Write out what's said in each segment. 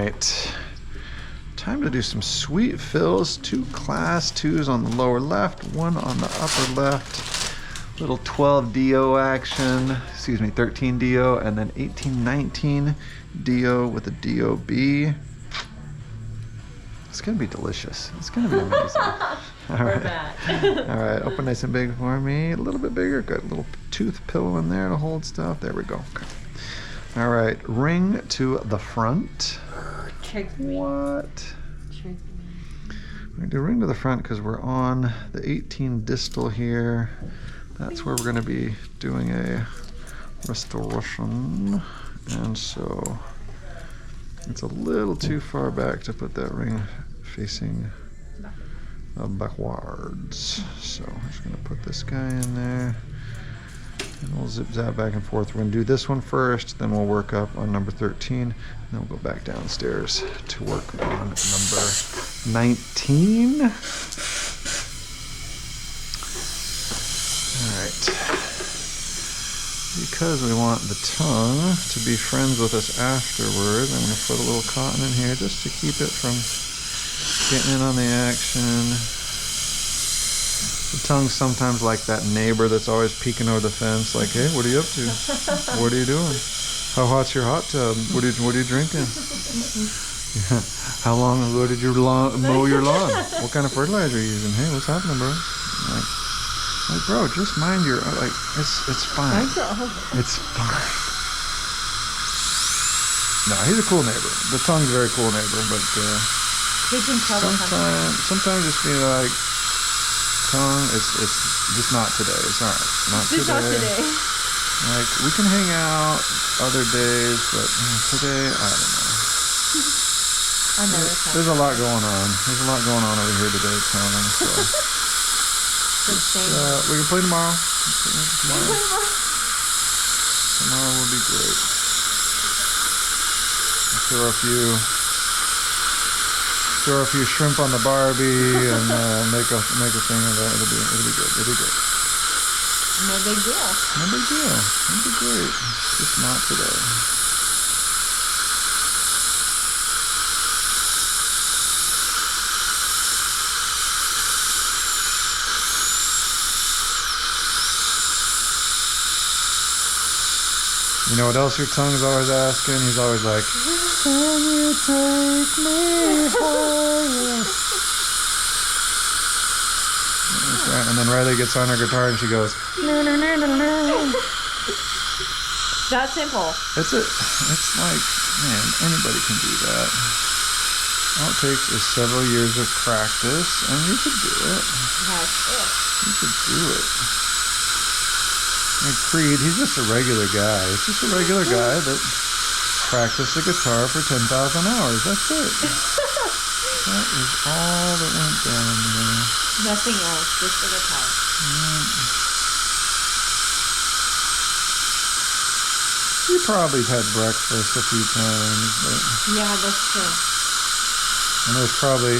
right. Time to do some sweet fills. 2 class 2s on the lower left, 1 on the upper left. Little 12 DO action, excuse me, 13 DO, and then 18-19 DO with a DOB. It's gonna be delicious. It's gonna be amazing. All right. All right, open nice and big for me. A little bit bigger. Got a little tooth pillow in there to hold stuff. There we go. Okay. All right, ring to the front. Trick me. What? Trick me. We're gonna do ring to the front because we're on the 18 distal here. That's where we're gonna be doing a restoration. And so it's a little too far back to put that ring facing backwards. So I'm just gonna put this guy in there. And we'll zip that back and forth. We're gonna do this one first, then we'll work up on number 13, and then we'll go back downstairs to work on number 19. All right. Because we want the tongue to be friends with us afterwards, I'm gonna put a little cotton in here just to keep it from getting in on the action. The tongue's sometimes like that neighbor that's always peeking over the fence, like, hey, what are you up to? What are you doing? How hot's your hot tub? What are you drinking? Yeah. How long ago did you mow your lawn? What kind of fertilizer are you using? Hey, what's happening, bro? Like, bro, just mind your, like, it's fine. It's fine. No, he's a cool neighbor. The tongue's a very cool neighbor, but sometimes just be like, tongue, it's just not today. It's all right. Not today. Like, we can hang out other days, but today, I don't know. There's a lot going on. There's a lot going on over here today, tongue. So we can play tomorrow. Tomorrow will be great. I'll throw a few shrimp on the Barbie and make a thing of that. It'll be good. It'll be good. No big deal. No big deal. It'll be great. Just not today. You know what else your tongue's always asking? He's always like, can you take me higher? Right. And then Riley gets on her guitar and she goes, no. That simple. It's like, man, anybody can do that. All it takes is several years of practice and you could do it. That's it. You could do it. And Creed, he's just a regular guy. It's just a regular guy that practiced the guitar for 10,000 hours. That's it. That is all that went down there. Nothing else, just the guitar. You probably had breakfast a few times, but yeah, that's true. and there's probably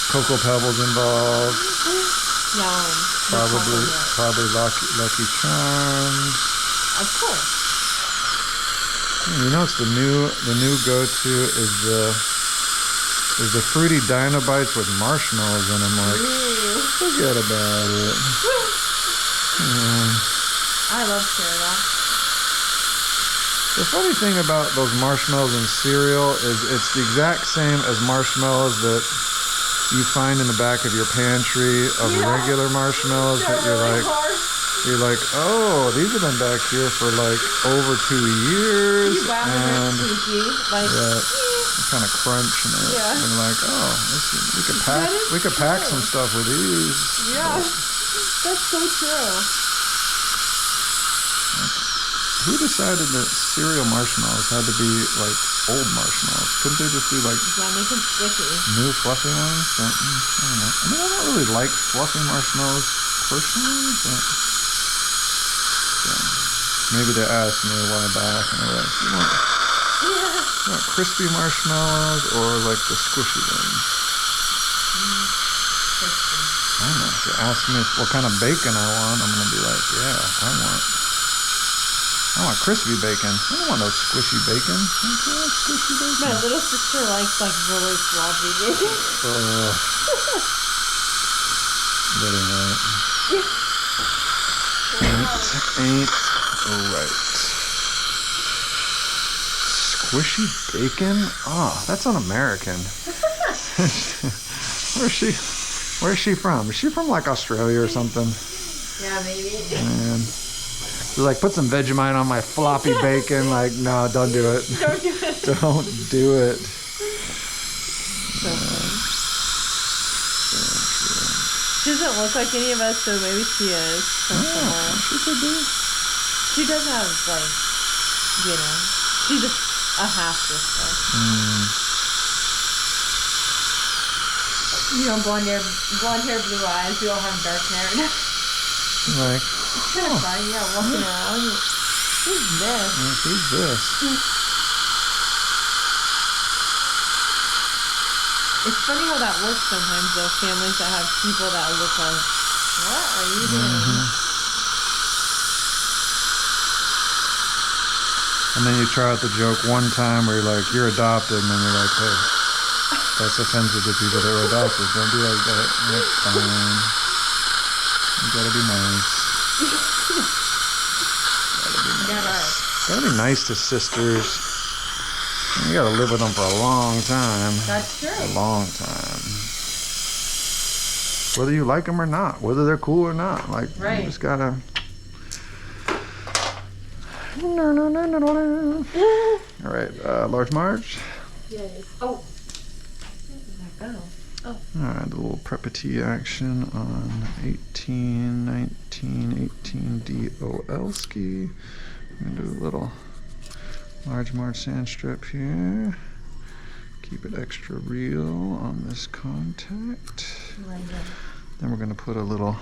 Cocoa Pebbles involved. Yum. Probably Lucky Charms. Of course. You know, it's the new go-to is the fruity Dino-Bites with marshmallows in them. Like, forget about it. I love cereal. The funny thing about those marshmallows in cereal is it's the exact same as marshmallows that you find in the back of your pantry of regular marshmallows that you're like, oh, these have been back here for like over 2 years, and kind of crunching it. And you're like, oh, we could pack some stuff with these. Yeah, that's so true. Who decided that cereal marshmallows had to be like old marshmallows? Couldn't they just be like make them sticky. New fluffy ones? I don't know. I mean, I don't really like fluffy marshmallows personally, but maybe they asked me a while back and they were like, you want crispy marshmallows or like the squishy ones? I don't know. If you ask me what kind of bacon I want, I'm gonna be like, I I want crispy bacon. I don't want no squishy bacon. I want squishy bacon. My little sister likes like really floppy bacon. That ain't right. Ain't right. Squishy bacon? Oh, that's un-American. Where's she from? Is she from like Australia or something? Yeah, maybe. Man. She's like, put some Vegemite on my floppy bacon. Like, no, don't do it. Don't do it. Don't do it. So funny. She doesn't look like any of us, so maybe she is. She could be. She does have like, you know, she's a half sister. You know, blonde hair, blue eyes. We all have dark hair. Like, It's kind of funny, yeah, walking around. Who's this? Who's this? It's funny how that works sometimes, though. Families that have people that look like, what are you doing? And then you try out the joke one time where you're like, you're adopted, and then you're like, hey, that's offensive to people that are adopted. Don't be like that. That's fine. You gotta be nice. Gotta be nice to sisters. You gotta live with them for a long time. That's true. A long time. Whether you like them or not, whether they're cool or not. Like, right. You just gotta. All right, large Marge. Yes. Oh. Where did that go? Oh. All right, the little prepity action on 18, 19, 18 DOL ski. I'm gonna do a little large Marge sand strip here. Keep it extra real on this contact. Then we're gonna put a little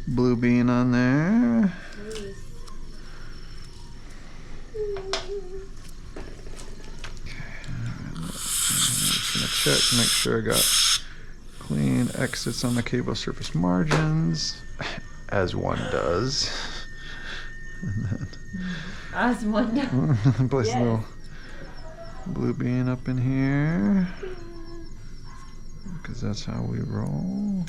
blue bean on there. Check to make sure I got clean exits on the cable surface margins, as one does. And then As one does. place a little blue bean up in here, because that's how we roll.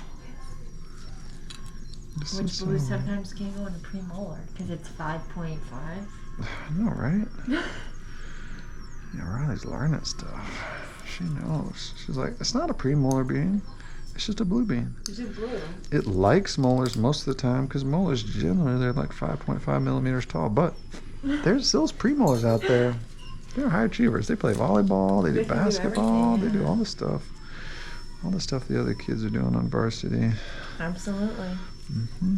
Which blue sometimes can go in a premolar, because it's 5.5. I know, right? Yeah, Riley's learning stuff. She knows. She's like, it's not a premolar bean. It's just a blue bean. It's just blue. It likes molars most of the time because molars generally they're like 5.5 millimeters tall. But there's those premolars out there. They're high achievers. They play volleyball. They do basketball. They do all the stuff. All the stuff the other kids are doing on varsity. Absolutely. Mm-hmm.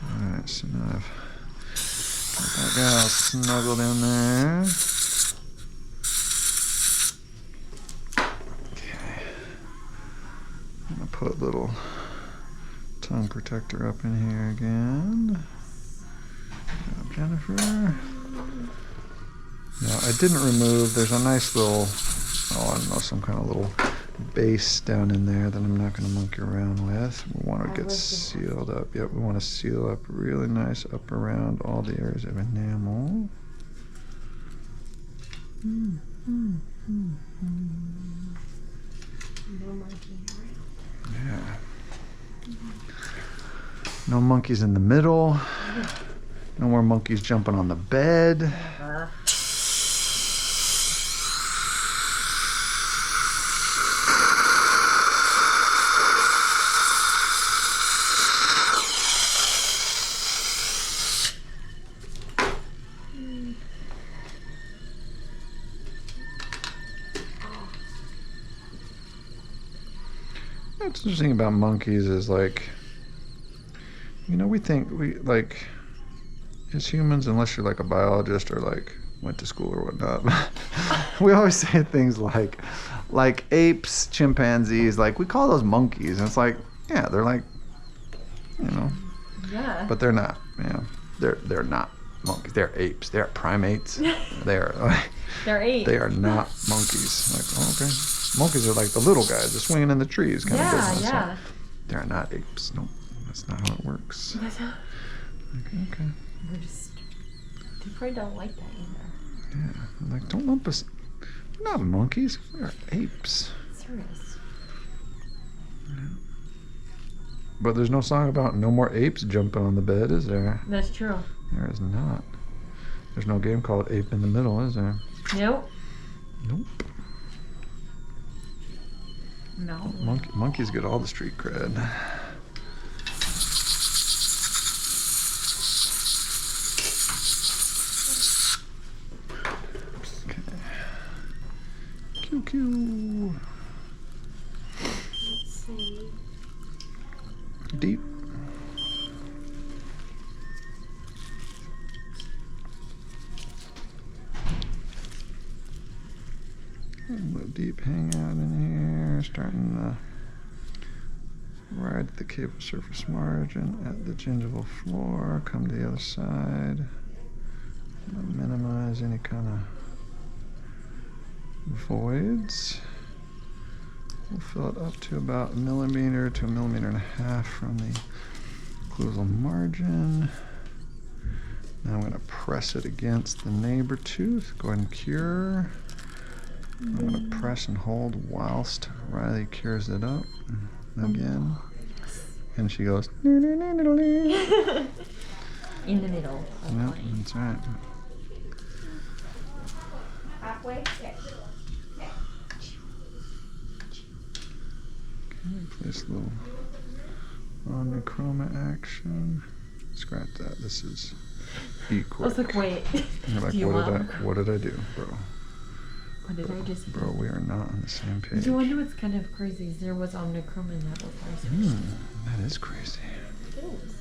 All right. So now I've got that guy all snuggled in there. Okay. I'm gonna put a little tongue protector up in here again. Good job, Jennifer. Now I didn't remove. There's a nice little, I don't know, some kind of little base down in there that I'm not going to monkey around with. We want to get sealed up. Yep, we want to seal up really nice up around all the areas of enamel. Yeah. No monkeys in the middle. No more monkeys jumping on the bed. What's interesting about monkeys is like, you know, we think like as humans, unless you're like a biologist or like went to school or whatnot, we always say things like apes, chimpanzees, like we call those monkeys, and it's like, yeah, they're like, you know, yeah, but they're not. Yeah, they're not monkeys. They're apes. They're primates. They're like, they're apes. They are not monkeys. Like, oh, okay. Monkeys are like the little guys, the swinging in the trees kind of business. Yeah. So they're not apes. Nope. That's not how it works. That's how. Okay. We're just. They probably don't like that either. Yeah. I'm like, don't lump us. We're not monkeys. We are apes. Serious. But there's no song about no more apes jumping on the bed, is there? That's true. There is not. There's no game called Ape in the Middle, is there? Nope. Nope. No. Monkeys get all the street cred. Okay. Cue. Let's see. Deep. A little deep hangout in here, starting to ride the cable surface margin at the gingival floor, come to the other side, minimize any kind of voids. We'll fill it up to about 1 millimeter to 1.5 millimeters from the occlusal margin. Now I'm going to press it against the neighbor tooth. Go ahead and cure. I'm going to press and hold whilst Riley cures it up again. And she goes, In the middle. Yep, that's right. Halfway. Okay, place a little omnichroma action. Scratch that. This is I equal. was like, wait. You're like, Do you what did I do, bro? What did I just Bro, we are not on the same page. Do you wonder what's kind of crazy is there was omnichrome in that before. That is crazy. It is.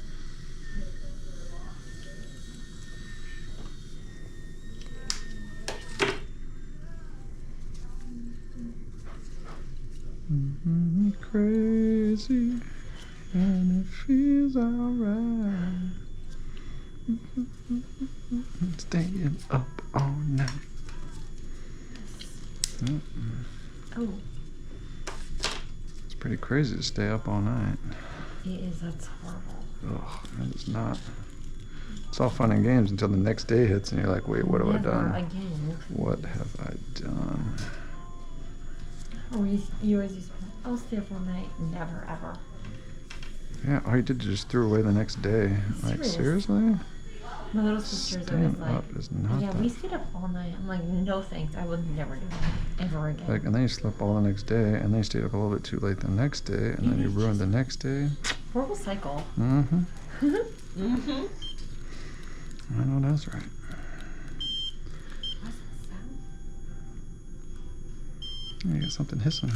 Crazy, and it feels alright. Staying up all night. Oh, It's pretty crazy to stay up all night. it is. That's horrible. Ugh, that is not. It's all fun and games until the next day hits and you're like, wait, what have I Never done? again. What have I done? Oh, you always used to, I'll stay up all night. Never, ever. Yeah, all you did was just threw away the next day. Like, Serious. seriously? My little sister's Staying always like, up is not yeah, that. we stayed up all night. I'm like, no thanks. I would never do that ever again. Like, and then you slept all the next day, and then you stayed up a little bit too late the next day, and then you ruined the next day. Horrible cycle. Mm-hmm. Mm-hmm. I know that's right. What's that sound? You got something hissing.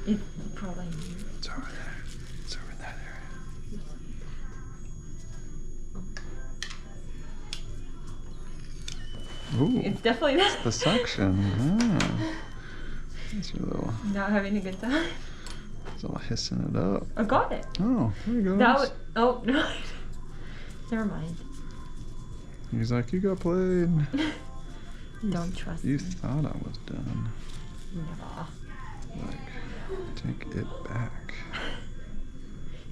It probably. It's over there. It's over in that area. Ooh, It's definitely it's the suction. Yeah. That's your little, not having a good time. it's all hissing it up. I got it. Oh, there you go. That would. Oh no. Never mind. He's like, you got played. Don't trust You me. thought I was done. Never. Like, take it back.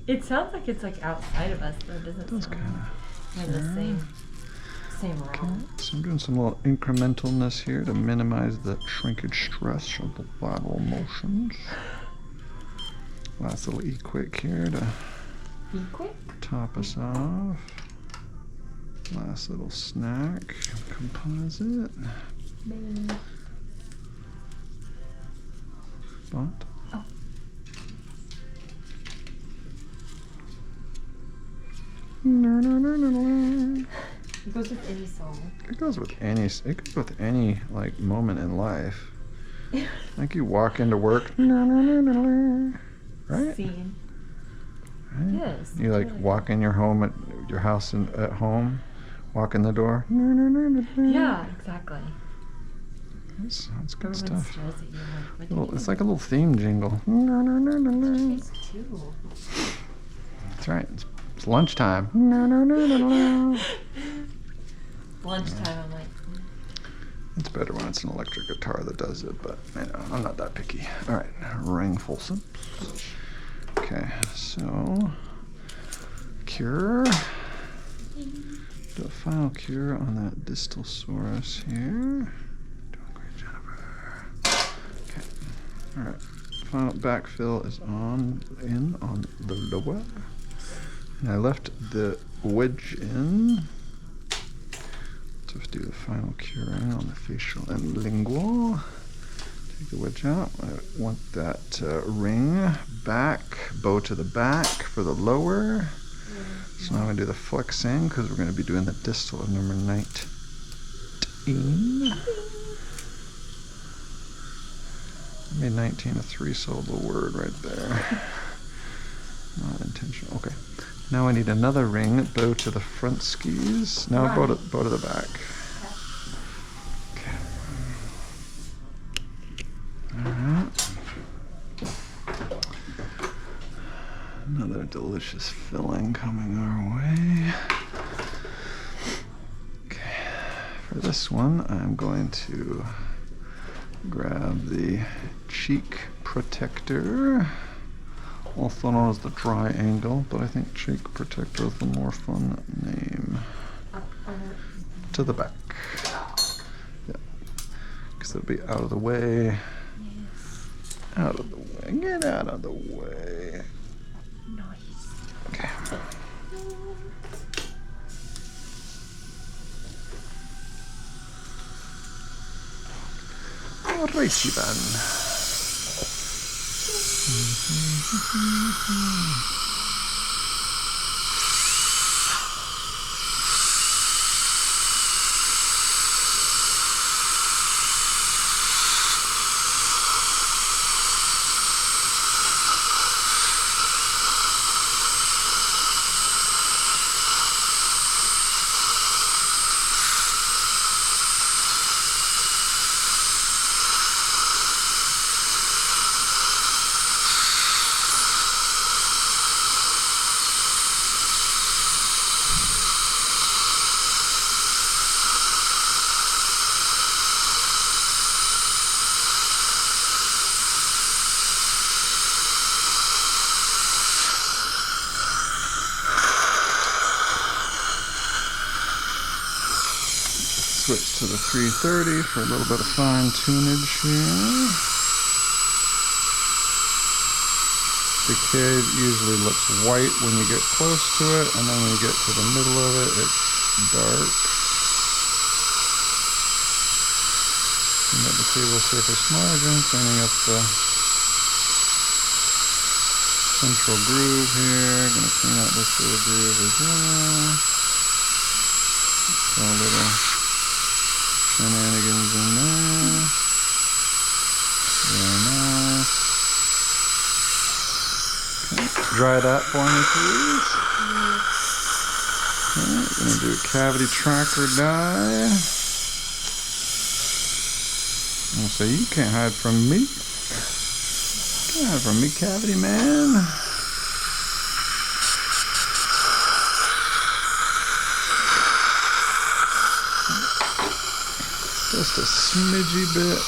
It sounds like it's like outside of us, though, doesn't it? Does Sound kind in the same of. realm. So I'm doing some little incrementalness here to minimize the shrinkage stress of the lateral motions. Last little e-quick here to Be quick. top us off. Last little snack, composite. Bing. But Oh. It goes with any song. It goes with any like moment in life. Like you walk into work, right? Scene. Right? Yes. You like really. walk in your home at your house and at home, walk in the door. Yeah, exactly. That's good Everyone stuff. stares at you like, what Well, did it's you like a little theme jingle. do? It's too. That's right. It's lunchtime. Lunchtime, I'm like, It's better when it's an electric guitar that does it, but you know, I'm not that picky. All right, ring full sips. Okay, so cure. Do a final cure on that distal sorus here. Doing great, Jennifer. Okay. All right. Final backfill is on the lower. And I left the wedge in. Let's do the final curing on the facial and lingual. Take the wedge out. I want that ring back, bow to the back for the lower. So now I'm going to do the flexing because we're going to be doing the distal of number 19. I made 19 a 3-syllable word right there. Not intentional. Okay. Now I need another ring, bow to the front skis. Now bow to the back. Okay. Alright. Another delicious filling coming our way. Okay. For this one, I'm going to grab the cheek protector, also known as the triangle, but I think cheek protector is the more fun name. To the back. Yeah. Because it'll be out of the way. Out of the way. Get out of the way. Nice. Okay. Alrighty then. Switch to the 330 for a little bit of fine tunage here. The kid usually looks white when you get close to it, and then when you get to the middle of it, it's dark. And at the table surface margin, cleaning up the central groove here. Gonna clean out this little groove as well. Got a little shenanigans in there. Very nice. Okay. Dry that for me, please. Okay, gonna do a cavity tracker die. I'll say you can't hide from me. Can't hide from me, cavity man. Just a smidgy bit.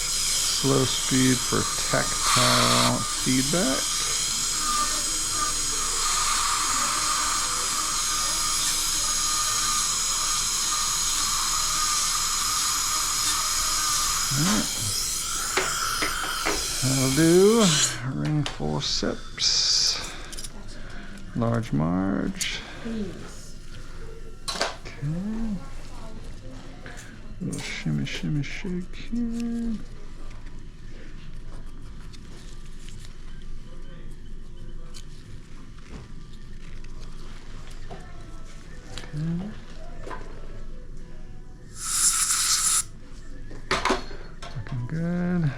Slow speed for tactile feedback. Alright. That'll do. Ring forceps. Large Marge. Okay. Little shimmy, shimmy, shake here. Okay. Looking good.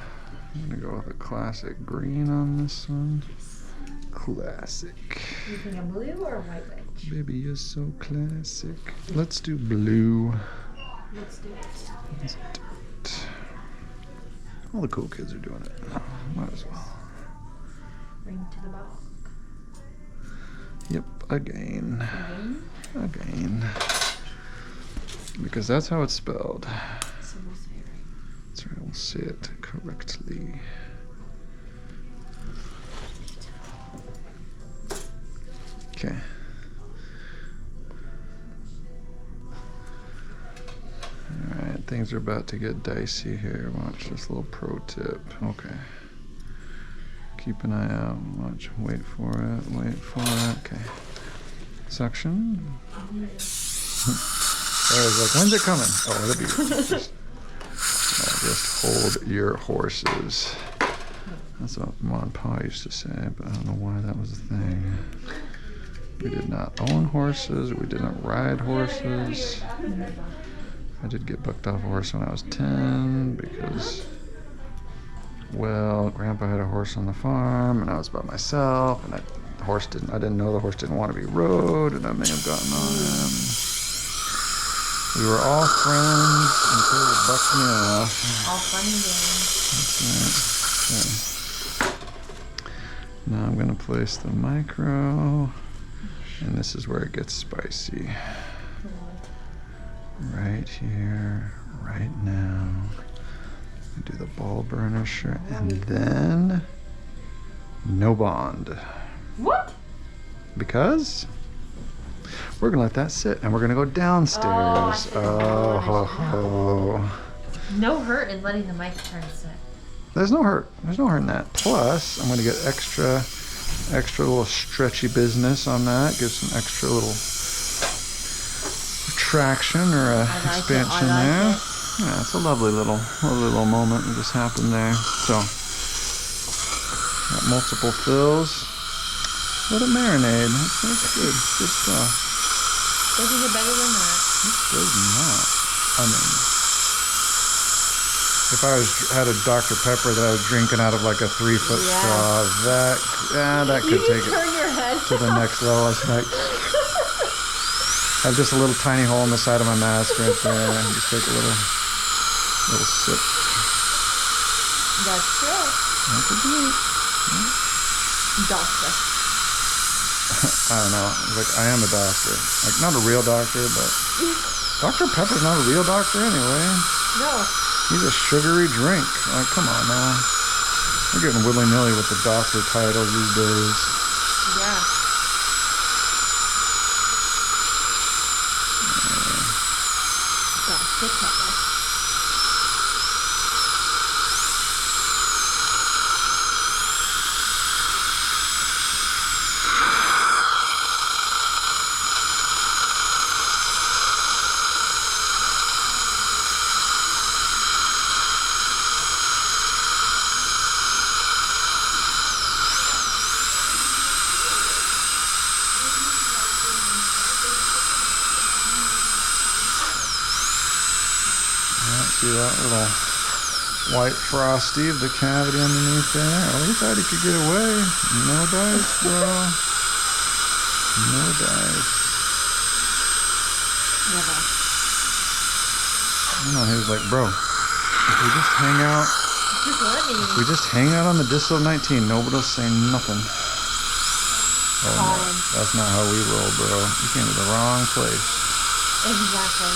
I'm gonna go with a classic green on this one. Classic. You think a blue or a white wedge? Baby, you're so classic. Let's do blue. Let's do it. Let's do it. All the cool kids are doing it. Might as well. Ring to the box. Yep, again. Again? Again. Because that's how it's spelled. So we'll say it right. That's right, we'll say it correctly. Okay. Alright, things are about to get dicey here. Watch this little pro tip. Okay. Keep an eye out. Watch. Wait for it. Wait for it. Okay. Suction. I was like, when's it coming? Oh, it'll be. Just hold your horses. That's what Mom and Pa used to say, but I don't know why that was a thing. We did not own horses. We didn't ride horses. I did get bucked off a horse when I was 10 because, well, Grandpa had a horse on the farm and I was by myself, and I didn't know the horse didn't want to be rode, and I may have gotten on him. We were all friends until it bucked me off. All fun and games. That's right. Okay. Now I'm going to place the micro, and this is where it gets spicy. Right here, right now. Do the ball burnisher, and then no bond. What? Because we're gonna let that sit, and we're gonna go downstairs. Oh, ho, ho. No hurt in letting the mic turn sit. There's no hurt. There's no hurt in that. Plus, I'm gonna get extra little stretchy business on that. Give some extra little traction or expansion there. Yeah, it's a lovely little moment that just happened there. So, got multiple fills. Let it marinate. That's good. Good stuff. Doesn't get better than that. It does not. I mean, if I had a Dr. Pepper that I was drinking out of like a 3-foot straw, that could take it turn your head to the next level. I have just a little tiny hole in the side of my mask right there. And just take a little sip. That's true. That's a good. Doctor. I don't know. Like, I am a doctor. Like, not a real doctor, but Dr. Pepper's not a real doctor anyway. No. He's a sugary drink. Like, come on now. We're getting willy-nilly with the doctor title these days. Yeah. Dr. Pepper. See that little white frosty of the cavity underneath there? Oh, he thought he could get away. No dice, bro. No dice. Never. You know, he was like, bro, if we just hang out, on the distal 19, nobody will say nothing. Oh no, that's not how we roll, bro. You came to the wrong place. Exactly.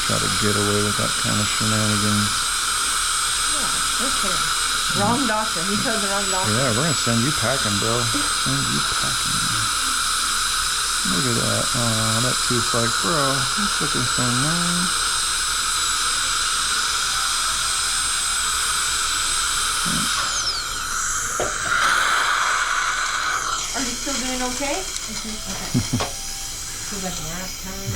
Try to get away with that kind of shenanigans. Yeah, okay. Wrong doctor. We chose the wrong doctor. Yeah, we're gonna send you packing, bro. Send you packing. Look at that. Oh, that tooth's like, bro, it's looking so nice. Are you still doing okay? Okay. Feels like nap time.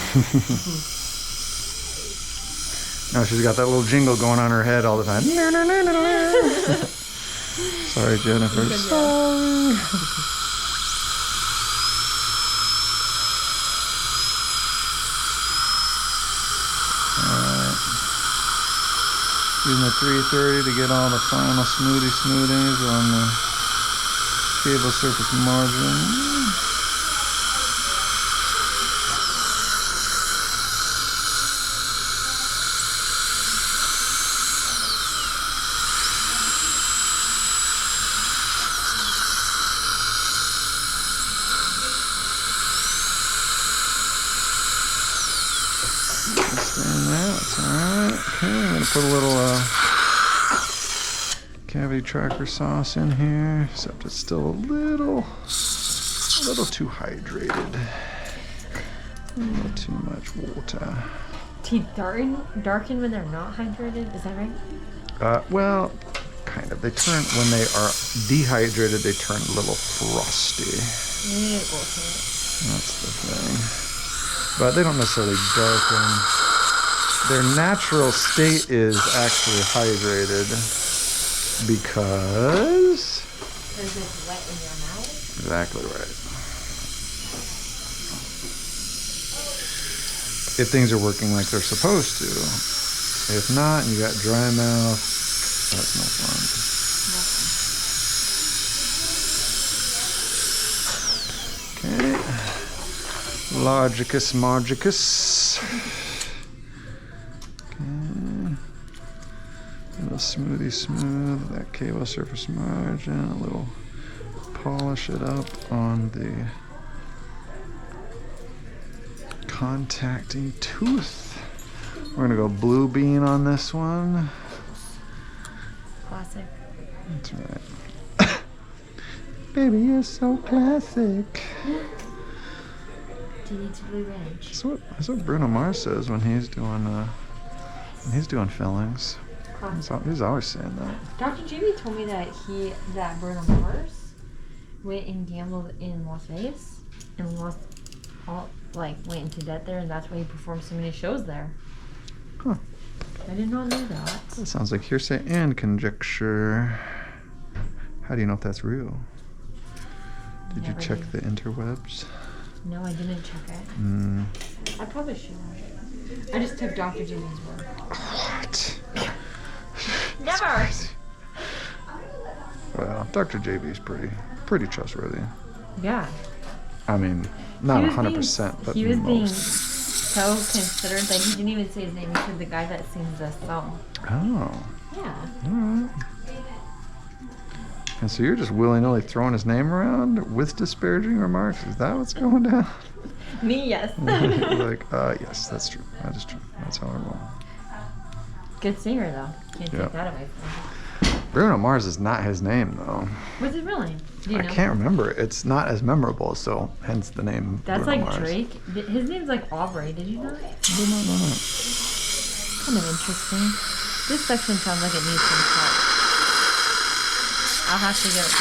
Now she's got that little jingle going on her head all the time. Sorry, Jennifer. Sorry. Alright. Using the 330 to get all the final smoothies on the cable surface margin. Put a little cavity tracker sauce in here, except it's still a little A little too hydrated. A little too much water. Teeth darken when they're not hydrated. Is that right? Well, kind of. They turn, when they are dehydrated, they turn a little frosty. That's the thing. But they don't necessarily darken. Their natural state is actually hydrated because... Because it's wet in your mouth? Exactly right. If things are working like they're supposed to. If not, and you got dry mouth, that's no fun. Okay. Logicus margicus. Okay. A little smoothie smooth that cable surface margin. A little polish it up on the contacting tooth. We're gonna go blue bean on this one. Classic. That's right. Baby, you're so classic. Teenage Blue Ranch. That's what Bruno Mars says when he's doing fillings. He's always saying that. Dr. Jamie told me that Bruno Mars went and gambled in Las Vegas and went into debt there, and that's why he performed so many shows there. Huh. I did not know that. That sounds like hearsay and conjecture. How do you know if that's real? Did you check the interwebs? No, I didn't check it. I probably should. I just took Dr. Jamie's word. What? Never! Well, Dr. JB's pretty trustworthy. Yeah. I mean, not 100%, but he was being most. so considerate that he didn't even say his name. He said the guy that sings this song. Oh. Yeah. All right. And so you're just willy-nilly throwing his name around with disparaging remarks? Is that what's going down? Me, yes. Yes, that's true. That is true. That's how I roll. Good singer, though. Can't take that away from him. Bruno Mars is not his name, though. Was it really? Do you know? I can't remember. It's not as memorable, so hence the name That's Bruno like Mars. Drake. His name's like Aubrey. Did you know that? I did not know that. Kind of interesting. This section sounds like it needs some help. I'll have to get it.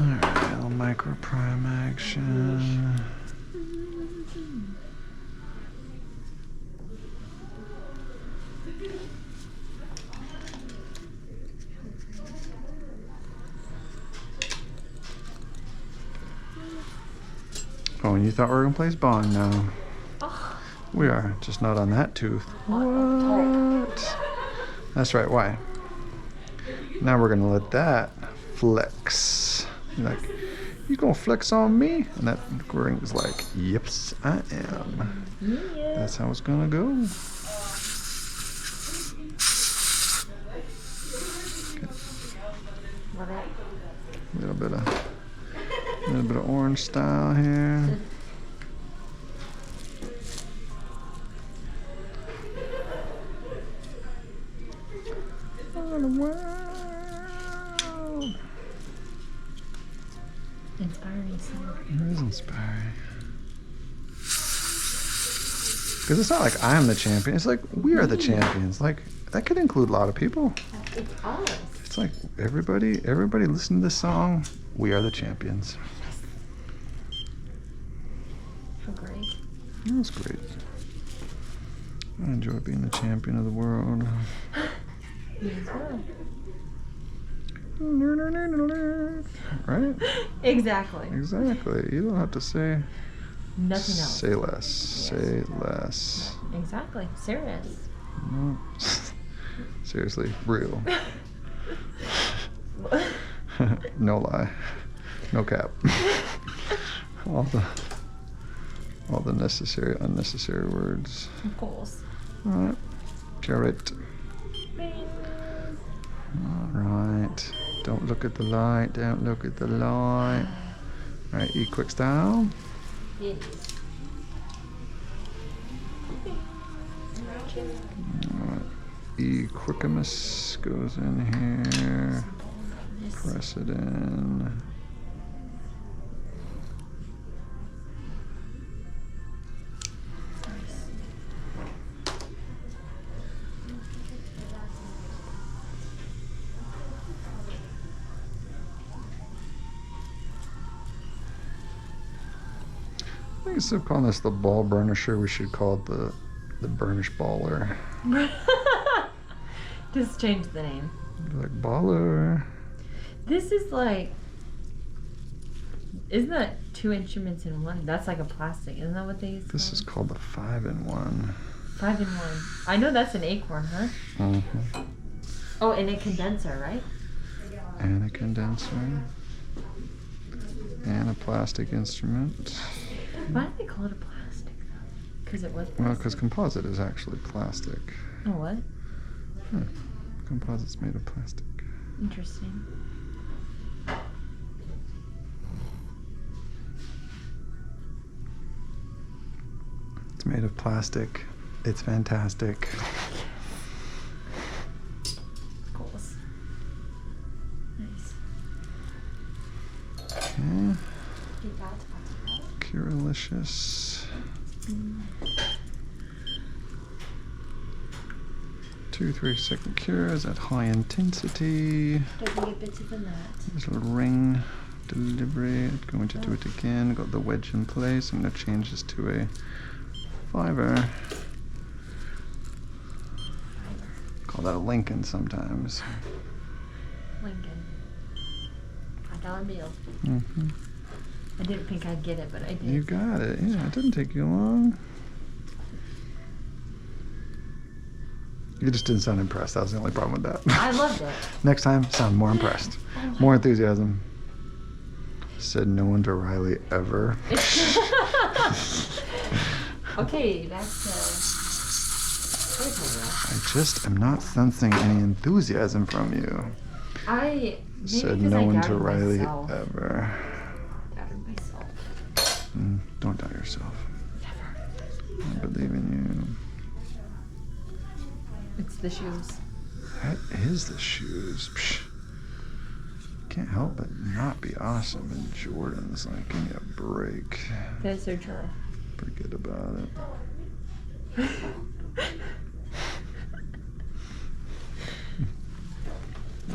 Alright, a little micro prime action. Oh, and you thought we were gonna place Bond now. Oh. We are, just not on that tooth. What? That's right, why? Now we're gonna let that flex. Like, you gonna flex on me? And that ring's like, yips, I am. Yeah. That's how it's gonna go. A little bit of orange style here. Oh, wow. Inspiring song. It is inspiring. Because it's not like I'm the champion. It's like we are the champions. Like, that could include a lot of people. It's ours. It's like everybody listen to this song. We are the champions. How great. That's great. I enjoy being the champion of the world. Me as well. Right? Exactly. Exactly. You don't have to say Nothing else. Say less. Say less. Exactly. Serious. No. Seriously, real. No lie. No cap. all the necessary, unnecessary words. Of course. All right. Carrot. All right. Don't look at the light. Don't look at the light. All right. E quick style. Yes. All right. E quickimus goes in here. Nice. Press it in. I think instead of calling this the ball burnisher, we should call it the burnish baller. Just change the name. Like baller. This is like, isn't that 2 instruments in one? That's like a plastic. Isn't that what they use? This is called the 5-in-1. 5-in-1. I know that's an acorn, huh? Mm-hmm. Oh, and a condenser, right? And a condenser. And a plastic instrument. Why did they call it a plastic though? Because it was plastic. Well, because composite is actually plastic. Oh, what? Composite's made of plastic. Interesting. It's made of plastic. It's fantastic. Goals. Nice. Okay. Curalicious. 2-3 second cures at high intensity. Doesn't get better than that. There's a little ring delivery. Going to do it again. Got the wedge in place. I'm going to change this to a 5er. Call that a Lincoln sometimes. Lincoln. $5 bill. Mm-hmm. I didn't think I'd get it, but I did. You got it. Yeah, it didn't take you long. You just didn't sound impressed. That was the only problem with that. I loved it. Next time, sound more impressed. More enthusiasm. Said no one to Riley ever. Okay, that's I just am not sensing any enthusiasm from you. Said no one to Riley ever. Doubted myself. Don't doubt yourself. Never. I believe in you. It's the shoes. That is the shoes. Psh. Can't help but not be awesome in Jordans. Like, give me a break. That's so true. Forget about it.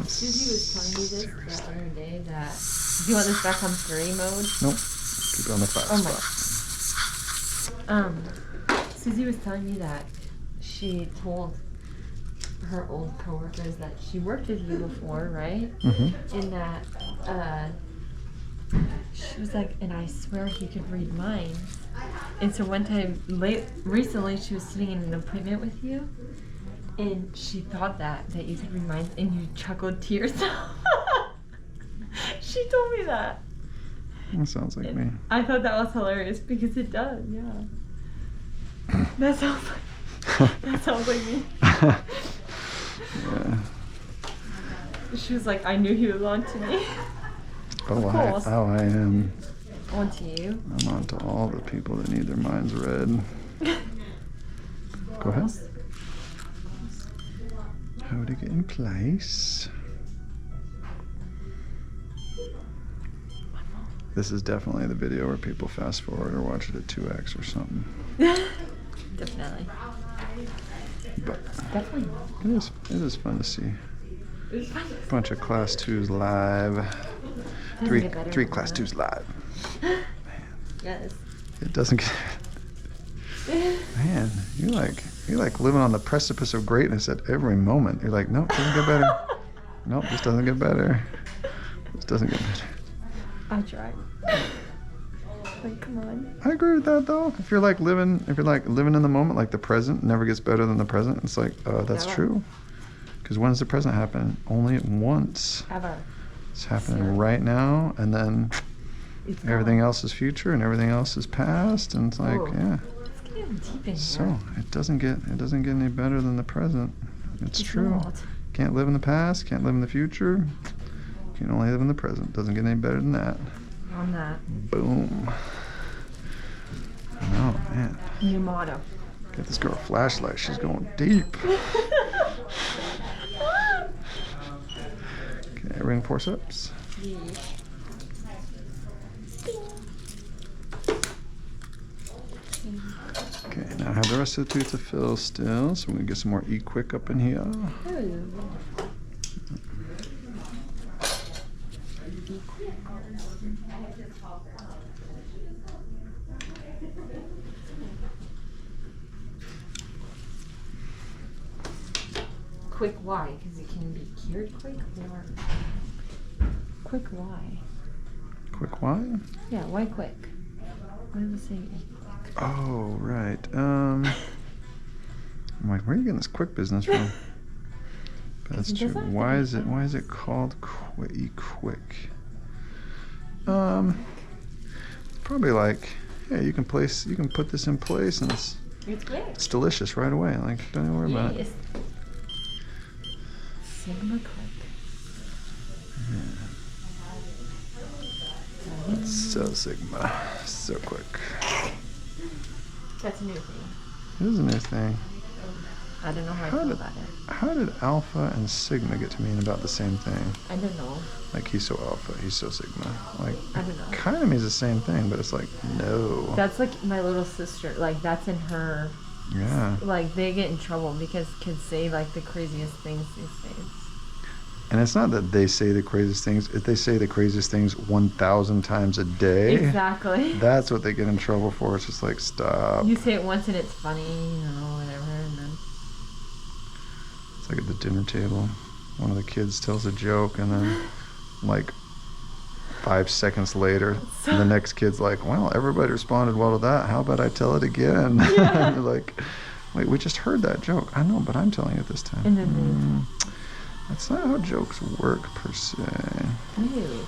Susie was telling me this the other day that. Do you want this back on 3 mode? Nope. Keep it on the 5 spot. Susie was telling me that she told her old coworkers that she worked with you before, right? Mm-hmm. And that she was like, and I swear he could read minds. And so one time recently she was sitting in an appointment with you and she thought that you could read minds and you chuckled to yourself. She told me that. That sounds like me. I thought that was hilarious because it does, yeah. That sounds like me. Yeah. She was like, I knew he was on to me. Oh, I am. On to you. I'm on to all the people that need their minds read. Go ahead. How to get in place. This is definitely the video where people fast forward or watch it at 2x or something. Definitely. But Definitely. it is fun to see. It was fun. Bunch of class 2s live. Doesn't get better Three than class that. 2s live. Yes. It doesn't get. Man, you like living on the precipice of greatness at every moment. You're like, nope, doesn't get better. Nope, this doesn't get better. This doesn't get better. I tried. Like, come on. I agree with that though. If you're like living in the moment, like the present never gets better than the present. It's like, that's Never. true. Because when does the present happen? Only once. Ever. It's happening right now, and then It's everything gone. else is future, and everything else is past, and it's like, Whoa. yeah. It's getting deep in So here. it doesn't get any better than the present. It's true. not. Can't live in the past. Can't live in the future. Can only live in the present. Doesn't get any better than that. On that. Boom. Oh man. New motto. Get this girl a flashlight. She's going deep. Okay. Okay, ring forceps. Yeah. Okay, now I have the rest of the tooth to fill still, so I'm gonna get some more E-Quick up in here. Ooh. Quick why? Because it can be cured quick or quick why? Quick why? Yeah, why quick? Why does it say Oh, right. I'm like, where are you getting this quick business from? But that's true. Why is it called E-Quick? Probably like, yeah, you can put this in place and it's quick? it's delicious right away. Like, don't even worry about it. Sigma quick. It's so Sigma, so quick. That's a new thing. It is a new thing. I don't know how I feel about it. How did Alpha and Sigma get to mean about the same thing? I don't know. Like, he's so Alpha, he's so Sigma. Like, I don't know. kind of means the same thing, but it's like, no. That's like my little sister. Like, that's in her. Yeah. Like, they get in trouble because kids say, like, the craziest things these days. And it's not that they say the craziest things. If they say the craziest things 1,000 times a day. Exactly. That's what they get in trouble for. It's just like, stop. You say it once and it's funny, you know, whatever, and then... It's like at the dinner table. One of the kids tells a joke and then, like, 5 seconds later, the next kid's like, well, everybody responded well to that. How about I tell it again? Yeah. You're like, wait, we just heard that joke. I know, but I'm telling it this time. And then That's not how jokes work, per se. Really?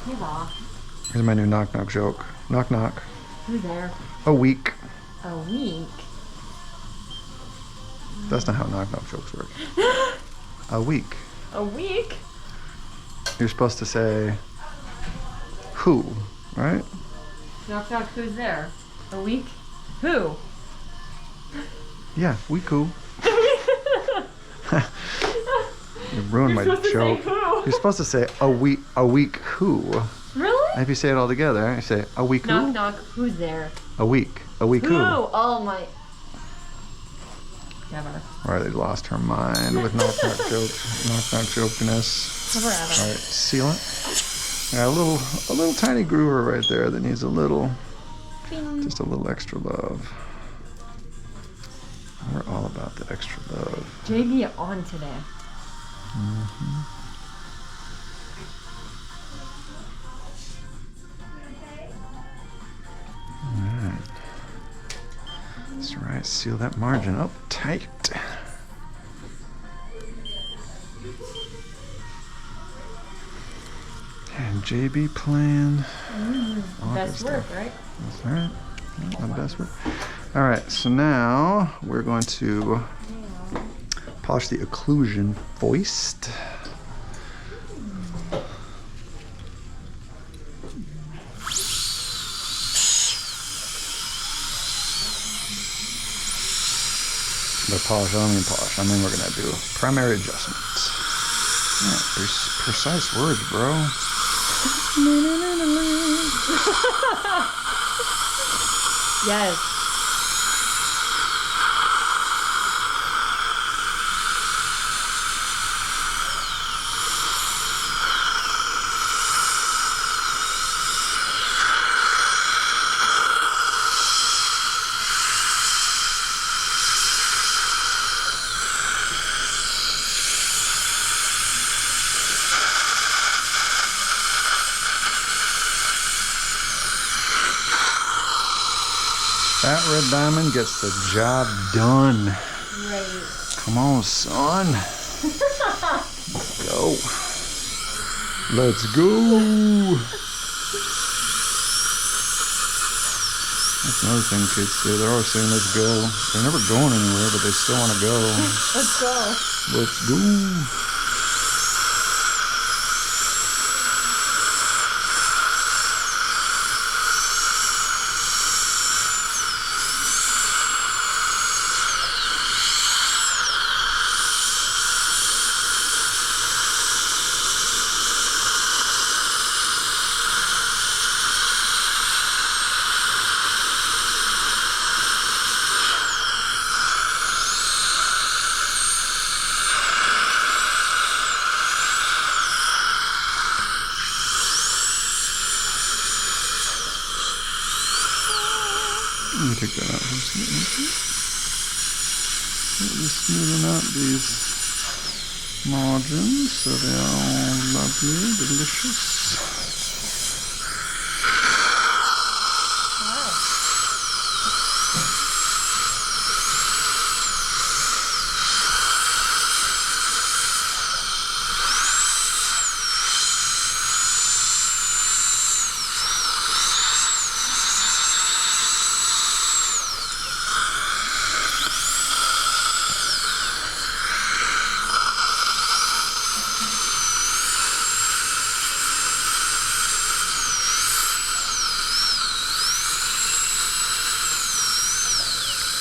Hey, Bob. Here's my new knock-knock joke. Knock-knock. Who's there? A week. A week? That's not how knock-knock jokes work. A week. A week? You're supposed to say, who, right? Knock, knock, who's there? A week? Who? Yeah, week who. You ruined my joke. You're supposed to say a week who. Really? And if you say it all together, you say a week Knock, who. knock, who's there? A week who. Oh my. Never. All right, they lost her mind with knock-knock jokiness. Never ever. All right, seal it. Got a little tiny groover right there that needs just a little extra love. We're all about the extra love. JB on today. Mm-hmm. All right. That's right. Seal that margin up tight. And JB plan. Best work, right? That's all right. My best work. All right. So now we're going to polish the occlusion foist. By polish, I don't mean polish. I mean we're gonna do primary adjustment. Yeah, precise words, bro. Yes. That red diamond gets the job done. Right. Come on, son. Let's go. Let's go. That's another thing kids say. They're always saying, let's go. They're never going anywhere, but they still want to go. Let's go. Let's go. me take that out. Just smoothing out these margins so they are all lovely, delicious.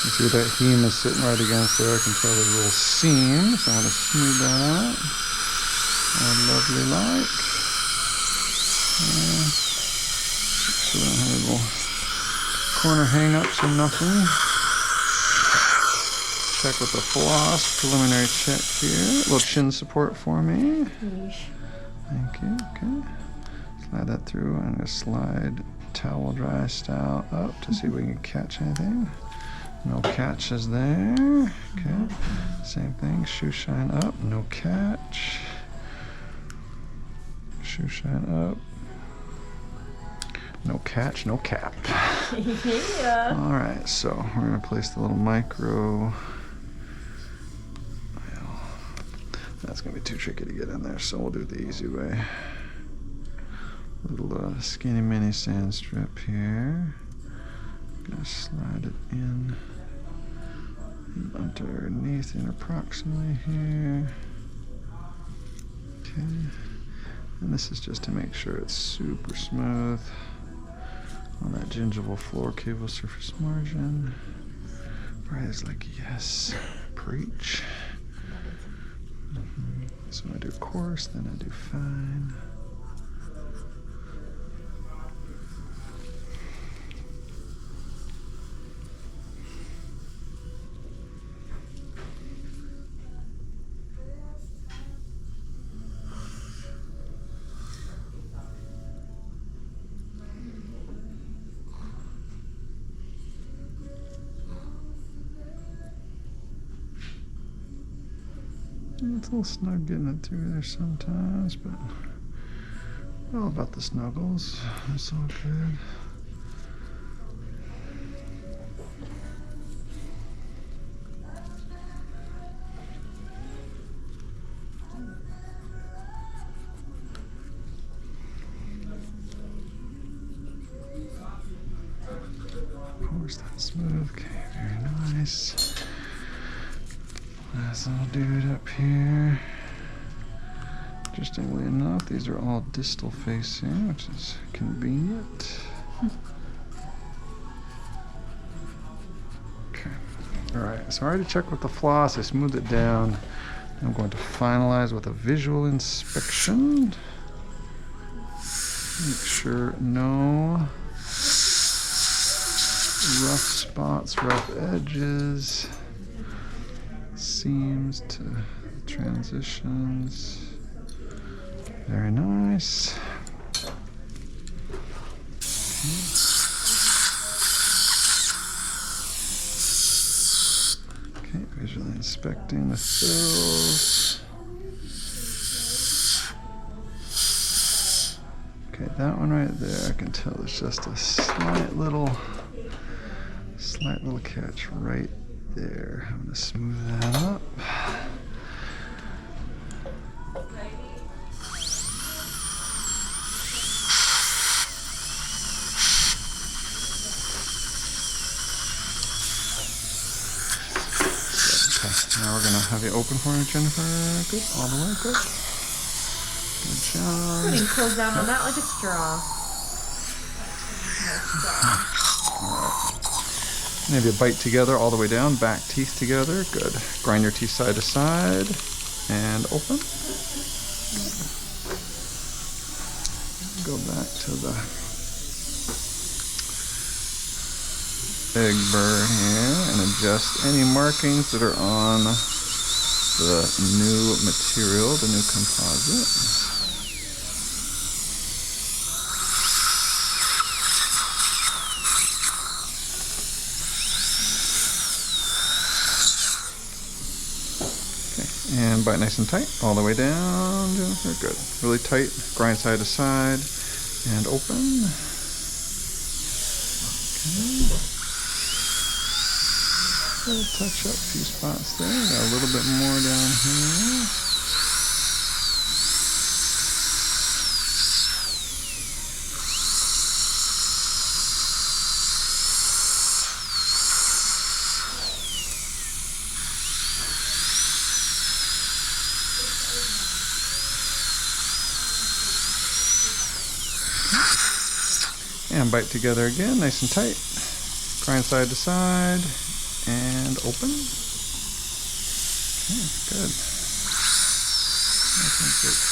You see that heme is sitting right against there. I can tell there's a little seam, so I'm going to smooth that out. Lovely like. So we don't have a little corner hang-ups or nothing. Check with the floss, preliminary check here. A little chin support for me. Thank you, okay. Slide that through. I'm going to slide towel dry style up to see if we can catch anything. No catches there. Okay. Same thing. Shoe shine up. No catch. Shoe shine up. No catch. No cap. Yeah. All right. So we're gonna place the little micro. Well, that's gonna be too tricky to get in there. So we'll do it the easy way. Little skinny mini sand strip here. Gonna slide it in underneath and approximately here. Okay. And this is just to make sure it's super smooth on that gingival floor cable surface margin. Brian's like, yes, preach. So I do coarse, then I do fine. It's a little snug getting it through there sometimes, but all about the snuggles. It's all good. Of course, that's smooth. Okay, very nice. Nice little dude up here. Interestingly enough, these are all distal facing, which is convenient. Okay. Alright, so I already checked with the floss. I smoothed it down. I'm going to finalize with a visual inspection. Make sure no rough spots, rough edges. Seams to transitions. Very nice. Okay, visually inspecting the fills. Okay, that one right there, I can tell there's just a slight little catch right there. I'm going to smooth that up. Okay, now we're going to have you open for me, Jennifer. Good, all the way, good. Good job. Putting close down on that like a straw. Maybe a bite together all the way down, back teeth together. Good. Grind your teeth side to side and open. Go back to the egg burr here and adjust any markings that are on the new material, the new composite. And bite nice and tight, all the way down. Very good. Really tight, grind side to side, and open. Okay. We'll touch up a few spots there. Got a little bit more down here. And bite together again, nice and tight. Grind side to side, and open. Okay, good. I think it's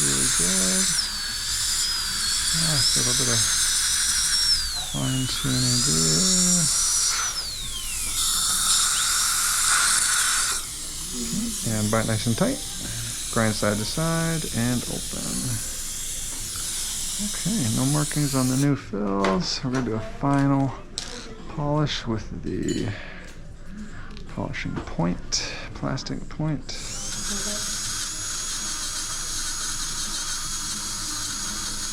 really good. A little bit of fine tuning there. Okay. And bite nice and tight. Grind side to side, and open. Okay, no markings on the new fills. We're going to do a final polish with the polishing point, plastic point.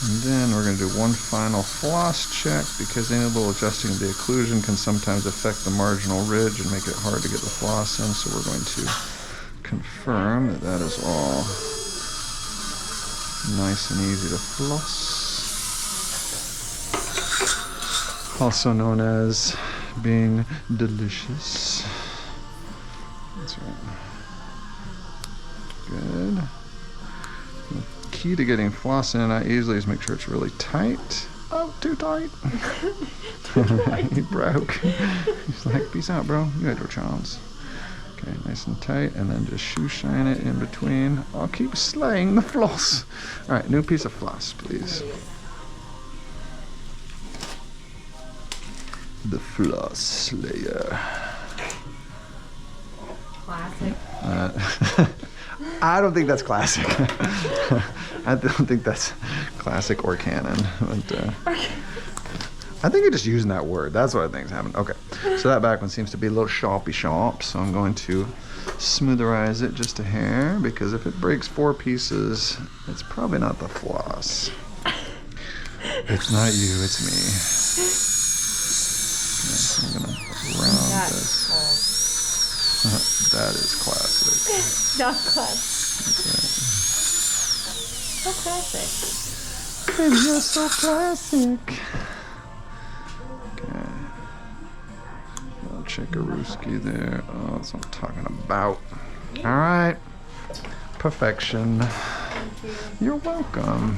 And then we're going to do one final floss check because any little adjusting of the occlusion can sometimes affect the marginal ridge and make it hard to get the floss in. So we're going to confirm that that is all nice and easy to floss. Also known as being delicious. That's right. Good. The key to getting floss in and out easily is make sure it's really tight. Oh, too tight. He broke. He's like, peace out, bro. You had your chance. Okay, nice and tight, and then just shoe shine it in between. I'll keep slaying the floss. All right, new piece of floss, please. The Floss Slayer. Classic. I don't think that's classic. I don't think that's classic or canon. But, I think you're just using that word. That's what I think is happening. Okay, so that back one seems to be a little sharp, so I'm going to smootherize it just a hair because if it breaks 4 pieces, it's probably not the floss. It's not you, it's me. I'm gonna round this. That is classic. Not classic. So classic. Baby, you're so classic. Okay. Little Chickarooski there. Oh, that's what I'm talking about. All right. Perfection. Thank you. You're welcome.